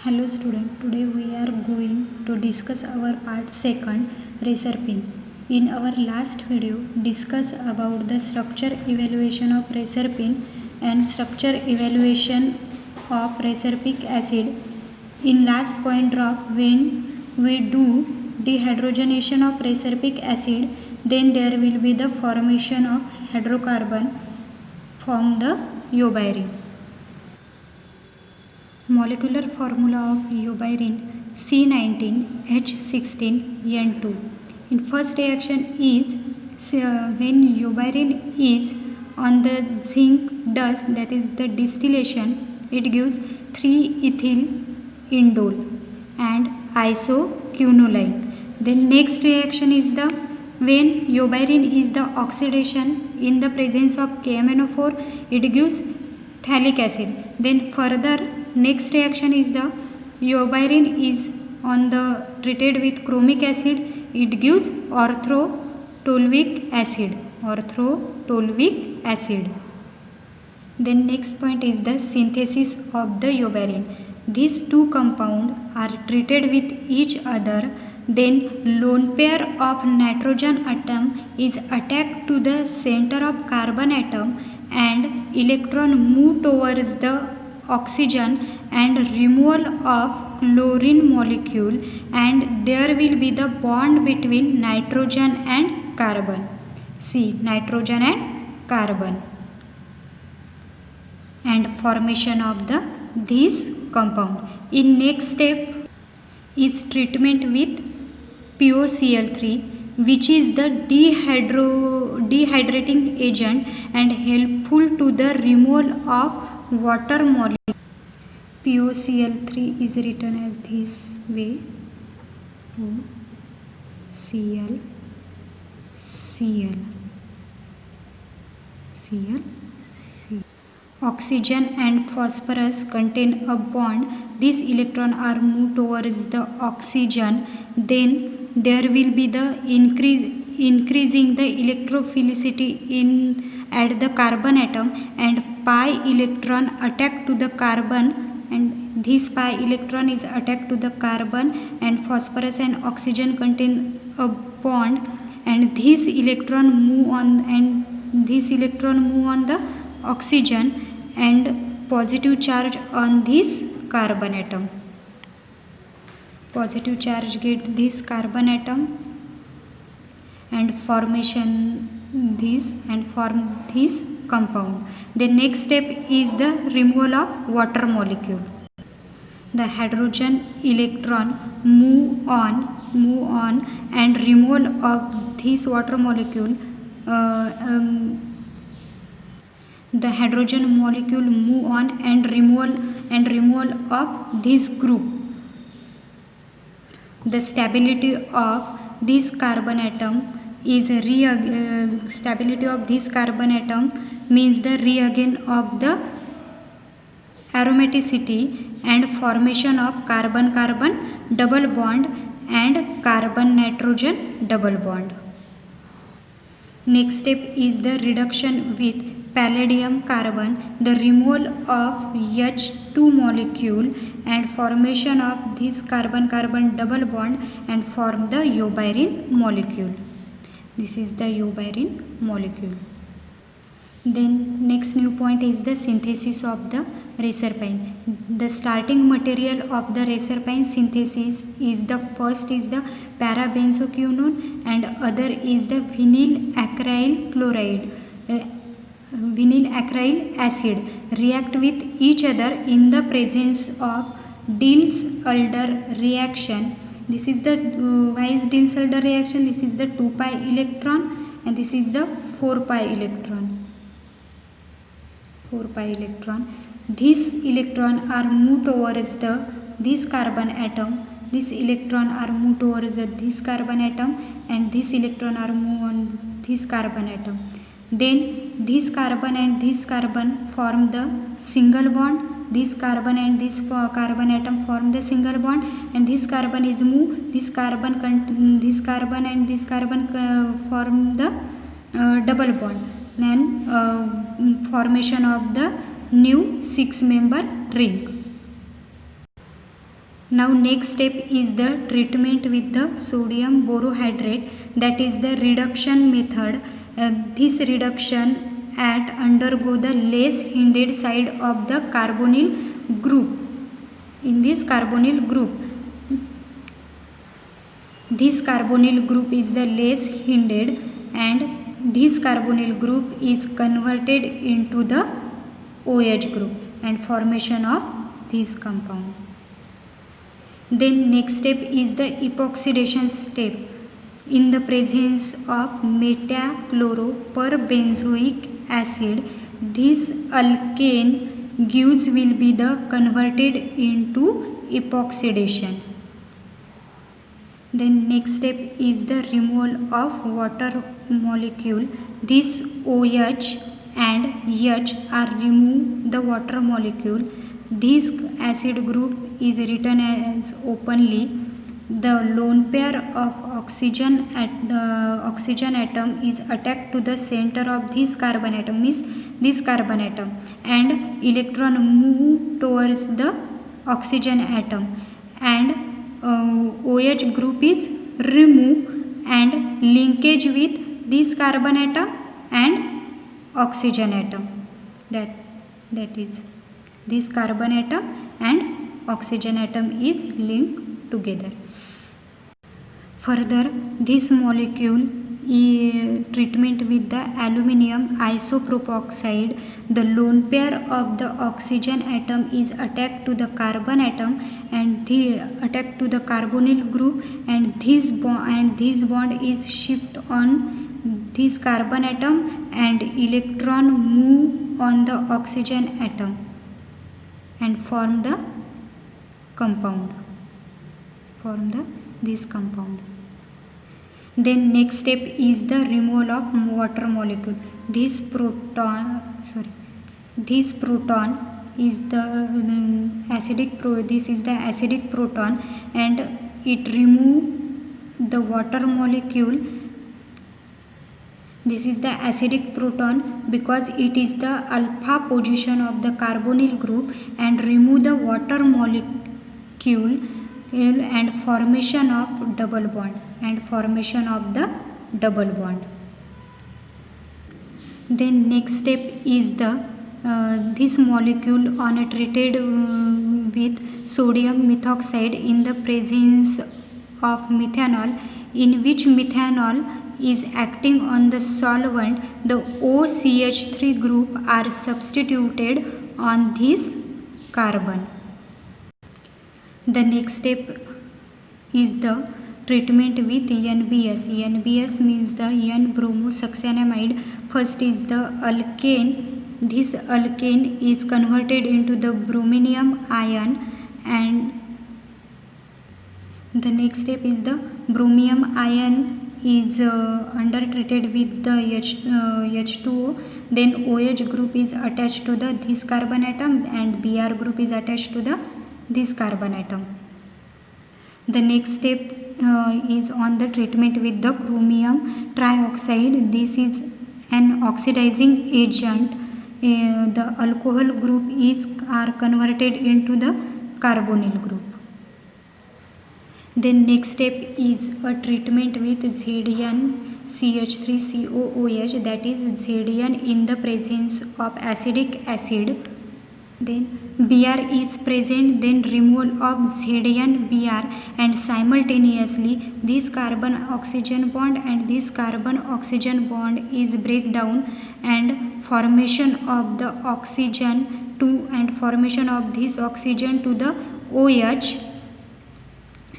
Hello student, today we are going to discuss our part second, Reserpine. In our last video, discuss about the structure evaluation of Reserpine and structure evaluation of Reserpic acid. In last point drop, when we do dehydrogenation of Reserpic acid, then there will be the formation of hydrocarbon from the iobirine. Molecular formula of iobirine C19H16N2. In first reaction is when iobirine is on the zinc dust, that is the distillation, it gives 3-ethyl indole and isoquinoline. Then next reaction is the when iobirine is the oxidation in the presence of KMnO4, it gives phthalic acid. Then further next reaction is the iobirine is on the treated with chromic acid, it gives orthotolvic acid. Then next point is the synthesis of the iobirine. These two compounds are treated with each other, then lone pair of nitrogen atom is attacked to the center of carbon atom and electron move towards the oxygen and removal of chlorine molecule, and there will be the bond between nitrogen and carbon. See, nitrogen and carbon, and formation of this compound. In next step is treatment with POCl3, which is the dehydrating agent and helpful to the removal of water molecule. POCl3 is written as this way: POCl, Cl. Oxygen and phosphorus contain a bond. These electrons are moved towards the oxygen. Then there will be the increasing the electrophilicity at the carbon atom, and pi electron attack to the carbon, and this pi electron is attacked to the carbon, and phosphorus and oxygen contain a bond, and this electron move on the oxygen and positive charge on this carbon atom. Positive charge get this carbon atom and formation this and form this compound. The next step is the removal of water molecule. The hydrogen electron move on and removal of this water molecule. The hydrogen molecule move on and removal of this group. The stability of this carbon atom is stability of this carbon atom means the regain of the aromaticity and formation of carbon-carbon double bond and carbon-nitrogen double bond. Next step is the reduction with palladium carbon, the removal of H2 molecule and formation of this carbon-carbon double bond and form the iobirine molecule. This is the iobirine molecule. Then next new point is the synthesis of the Reserpine. The starting material of the Reserpine synthesis is the first is the parabenzoquinone and other is the vinyl acryl acid react with each other in the presence of Diels-Alder reaction. This is the why is Diels-Alder reaction? This is the 2 pi electron and this is the 4 pi electron. These electrons are moved towards this carbon atom. This electron are moved towards this carbon atom, and this electron are moved on this carbon atom. Then this carbon and this carbon form the single bond. This carbon and this carbon atom form the single bond, and this carbon is moved. This carbon and this carbon form the double bond, and formation of the new 6-member ring. Now next step is the treatment with the sodium borohydrate, that is the reduction method. This reduction at undergo the less hindered side of the carbonyl group. In this carbonyl group, this carbonyl group is the less hindered, and this carbonyl group is converted into the OH group and formation of this compound. Then next step is the epoxidation step. In the presence of metachloroperbenzoic acid, this alkane gives will be the converted into epoxidation. Then next step is the removal of water molecule. This OH and H are remove the water molecule. This acid group is written as openly. The lone pair of oxygen atom is attached to the center of this carbon atom, means this carbon atom, and electron move towards the oxygen atom, and OH group is removed and linkage with this carbon atom and oxygen atom, that is this carbon atom and oxygen atom is linked together. Further, this molecule treatment with the aluminium isopropoxide, the lone pair of the oxygen atom is attached to the carbon atom and attached to the carbonyl group, and this bond is shift on this carbon atom and electron move on the oxygen atom and form the compound, this compound. Then next step is the removal of water molecule. This proton is the this is the acidic proton, and it remove the water molecule. This is the acidic proton because it is the alpha position of the carbonyl group, and remove the water molecule and formation of double bond Then next step is the this molecule on treated with sodium methoxide in the presence of methanol, in which methanol is acting on the solvent, the OCH3 group are substituted on this carbon. The next step is the treatment with NBS. NBS means the N-bromosuccinamide. First is the alkane. This alkane is converted into the brominium ion, and the next step is the bromium ion is under treated with the H2O. Then OH group is attached to the this carbon atom, and Br group is attached to the this carbon atom. The next step is on the treatment with the chromium trioxide. This is an oxidizing agent. The alcohol group are converted into the carbonyl group. Then next step is a treatment with ZnCH3COOH, that is Zn in the presence of acetic acid. Then Br is present, then removal of ZnBr, and simultaneously this carbon oxygen bond and this carbon oxygen bond is break down, and formation of the oxygen and formation of this oxygen to the OH,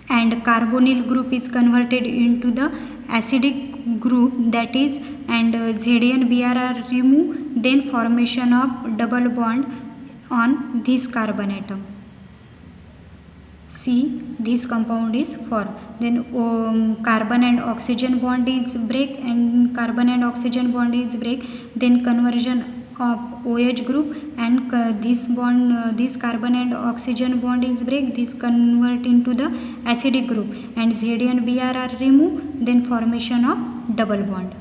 and carbonyl group is converted into the acidic group, that is, and ZnBr are removed, then formation of double bond on this carbon atom. See, this compound is formed. Then carbon and oxygen bond is break, and carbon and oxygen bond is break, then conversion of OH group, and this bond this carbon and oxygen bond is break, this convert into the acidic group, and ZnBr are removed, then formation of double bond.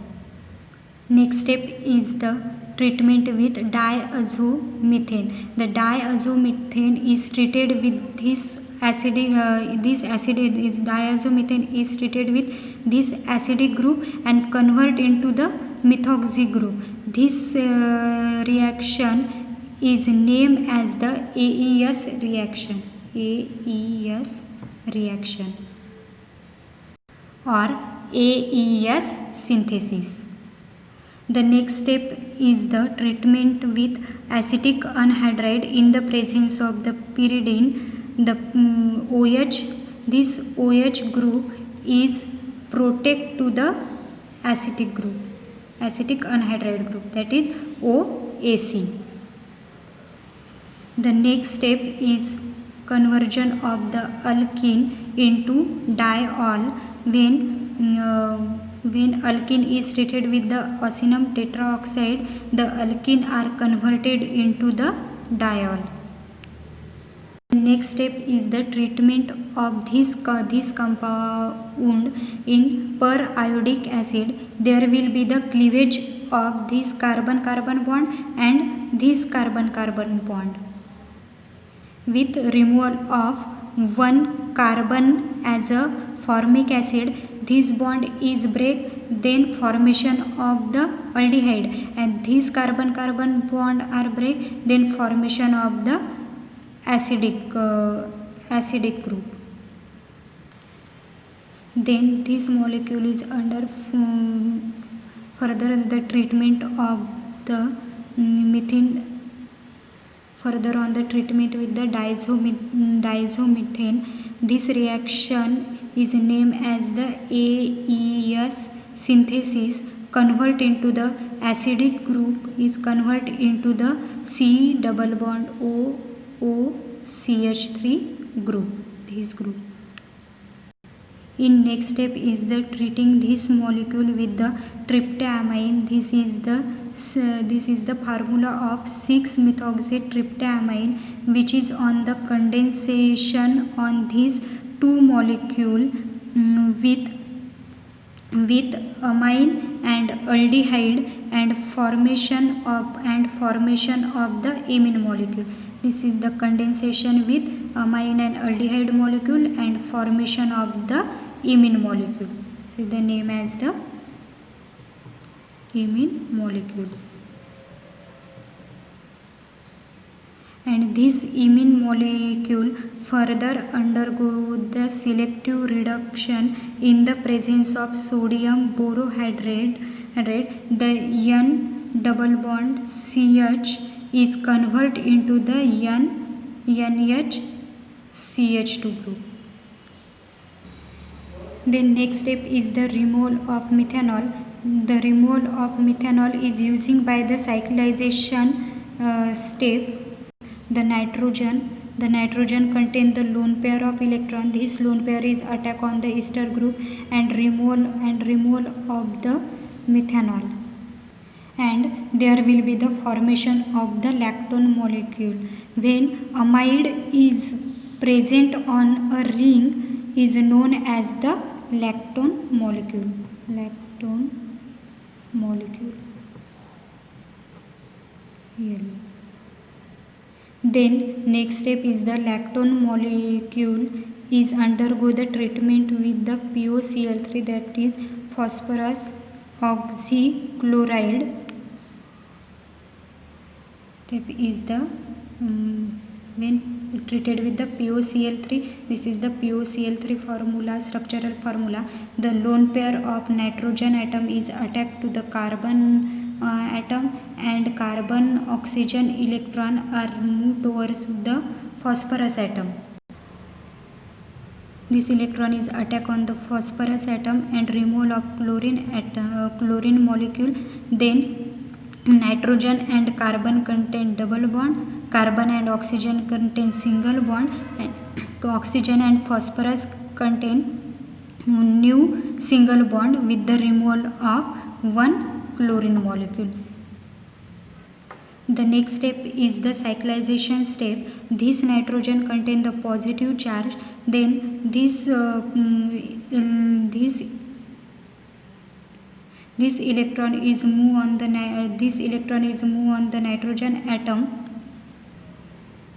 Next step is the treatment with diazomethane. The diazomethane is treated with this this acidic is diazomethane is treated with this acidic group and convert into the methoxy group. This reaction is named as the AES reaction. AES reaction or AES synthesis. The next step is the treatment with acetic anhydride in the presence of the pyridine. The OH, this OH group is protect to the acetic group, acetic anhydride group, that is OAC. The next step is conversion of the alkene into diol. When alkene is treated with the osmium tetraoxide, the alkene are converted into the diol. The next step is the treatment of this compound in periodic acid. There will be the cleavage of this carbon-carbon bond and this carbon-carbon bond with removal of one carbon as a formic acid. This bond is break, then formation of the aldehyde, and this carbon-carbon bond are break, then formation of the acidic group. Then this molecule is under further the treatment of the methane. Further on the treatment with the diazomethane. This reaction is named as the AES synthesis. Convert into the acidic group is convert into the C double bond OCH3 group. This group. In next step is the treating this molecule with the tryptamine. This is the formula of 6-methoxytryptamine, which is on the condensation on these two molecule with amine and aldehyde and formation of the amine molecule. This is the condensation with amine and aldehyde molecule and formation of the amine molecule. So the name as the amine molecule. And this amine molecule further undergo the selective reduction in the presence of sodium borohydride. The N double bond CH is converted into the NHCH2 group. Then next step is the removal of methanol. The removal of methanol is using by the cyclization step. The nitrogen contains the lone pair of electron. This lone pair is attack on the ester group and removal of the methanol. And there will be the formation of the lactone molecule. When amide is present on a ring is known as the lactone molecule. Lactone molecule. Here. Then next step is the lactone molecule is undergo the treatment with the POCl3, that is phosphorus oxychloride. Step is the when treated with the POCl3, this is the POCl3 formula, structural formula. The lone pair of nitrogen atom is attacked to the carbon atom and carbon oxygen electron are moved towards the phosphorus atom. This electron is attack on the phosphorus atom and removal of chlorine molecule. Then nitrogen and carbon contain double bond, carbon and oxygen contain single bond, and oxygen and phosphorus contain new single bond with the removal of one chlorine molecule. The next step is the cyclization step. This nitrogen contain the positive charge. Then this electron is move on the nitrogen atom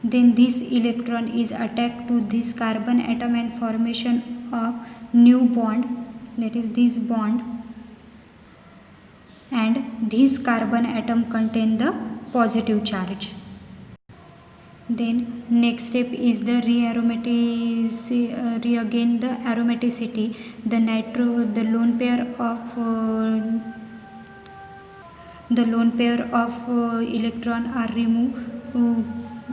Then this electron is attached to this carbon atom and formation of new bond, that is this bond, and this carbon atom contain the positive charge. Then next step is the aromaticity. The lone pair of electron are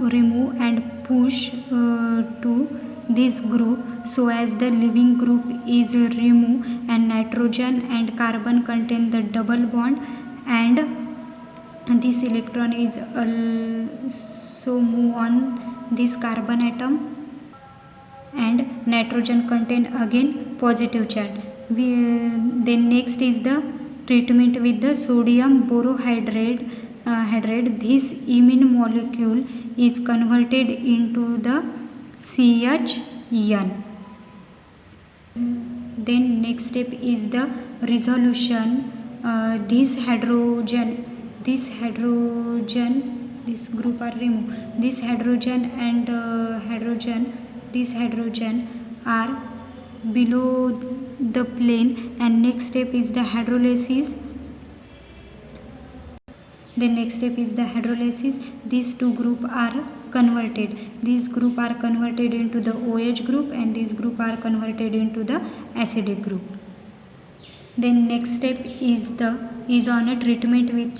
remove and push to this group, so as the leaving group is removed and nitrogen and carbon contain the double bond, and this electron is also move on this carbon atom, and nitrogen contain again positive charge. Then next is the treatment with the sodium borohydride. This imine molecule is converted into the CHN. Then next step is the resolution. This group are removed. This hydrogen and this hydrogen are below the plane, and next step is the hydrolysis. These two group are converted. These group are converted into the OH group, and these group are converted into the acidic group. Then next step is on a treatment with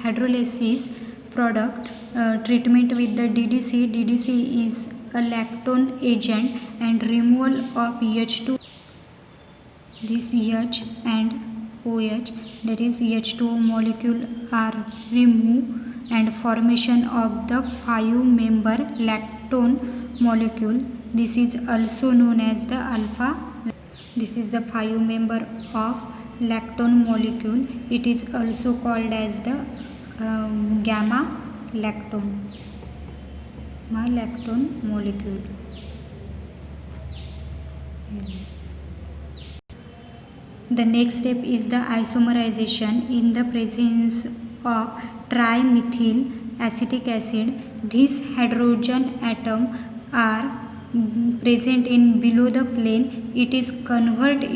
hydrolysis product. Treatment with the DDC. DDC is a lactone agent, and removal of H2. This H and OH, that is H2O molecule, are removed, and formation of the 5-member lactone molecule. This is also known as the alpha. This is the 5-member of lactone molecule. It is also called as the gamma lactone molecule. The next step is the isomerization. In the presence of trimethyl acetic acid, these hydrogen atoms are present in below the plane. It is converted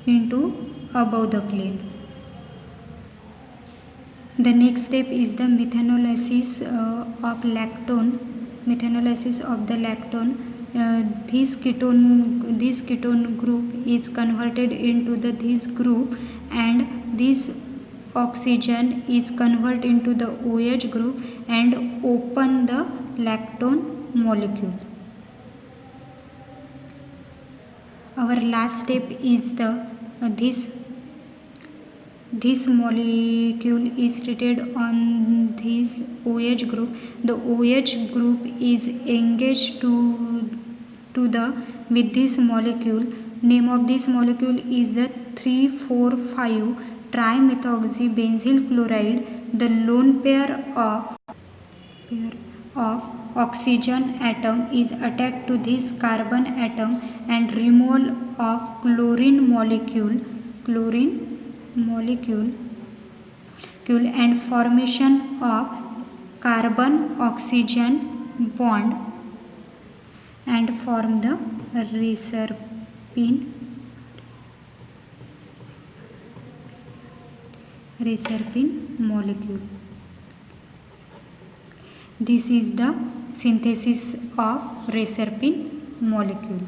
into above the plane. The next step is the methanolysis of the lactone. This ketone group is converted into this group, and this oxygen is converted into the OH group and open the lactone molecule. Our last step is this molecule is treated on this OH group. The OH group is engaged with this molecule. Name of this molecule is the 3,4,5 trimethoxybenzyl chloride. The lone pair of oxygen atom is attached to this carbon atom, and removal of chlorine molecule and formation of carbon oxygen bond, and form the reserpine molecule. This is the synthesis of reserpine molecule.